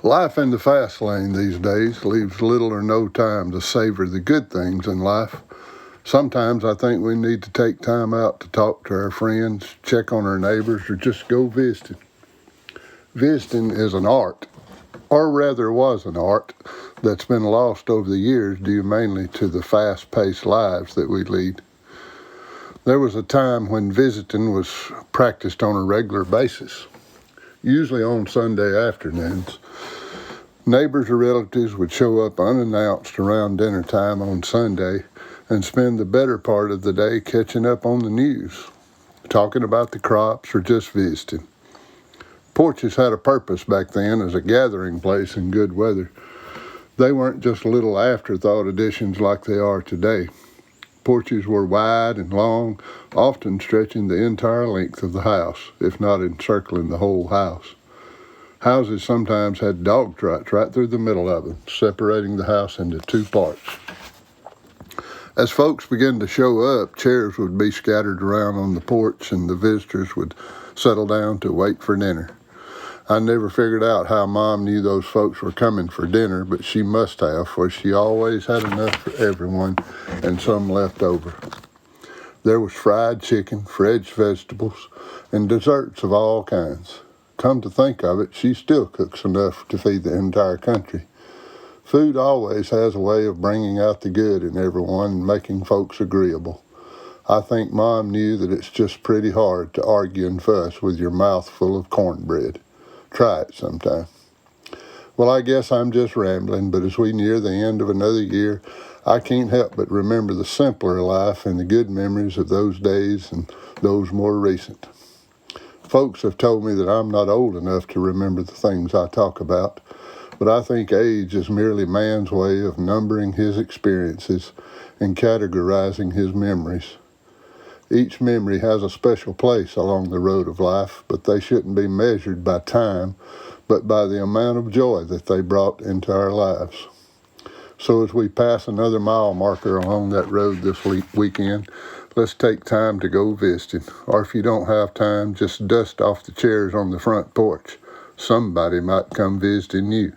Life in the fast lane these days leaves little or no time to savor the good things in life. Sometimes I think we need to take time out to talk to our friends, check on our neighbors, or just go visiting. Visiting is an art, or rather was an art, that's been lost over the years due mainly to the fast-paced lives that we lead. There was a time when visiting was practiced on a regular basis, usually on Sunday afternoons. Neighbors or relatives would show up unannounced around dinner time on Sunday and spend the better part of the day catching up on the news, talking about the crops, or just visiting. Porches had a purpose back then as a gathering place in good weather. They weren't just little afterthought additions like they are today. Porches were wide and long, often stretching the entire length of the house, if not encircling the whole house. Houses sometimes had dog trots right through the middle of them, separating the house into two parts. As folks began to show up, chairs would be scattered around on the porch and the visitors would settle down to wait for dinner. I never figured out how Mom knew those folks were coming for dinner, but she must have, for she always had enough for everyone and some left over. There was fried chicken, fresh vegetables, and desserts of all kinds. Come to think of it, she still cooks enough to feed the entire country. Food always has a way of bringing out the good in everyone and making folks agreeable. I think Mom knew that it's just pretty hard to argue and fuss with your mouth full of cornbread. Try it sometime. Well, I guess I'm just rambling, but as we near the end of another year, I can't help but remember the simpler life and the good memories of those days and those more recent. Folks have told me that I'm not old enough to remember the things I talk about, but I think age is merely man's way of numbering his experiences and categorizing his memories. Each memory has a special place along the road of life, but they shouldn't be measured by time, but by the amount of joy that they brought into our lives. So as we pass another mile marker along that road this weekend, let's take time to go visiting. Or if you don't have time, just dust off the chairs on the front porch. Somebody might come visiting you.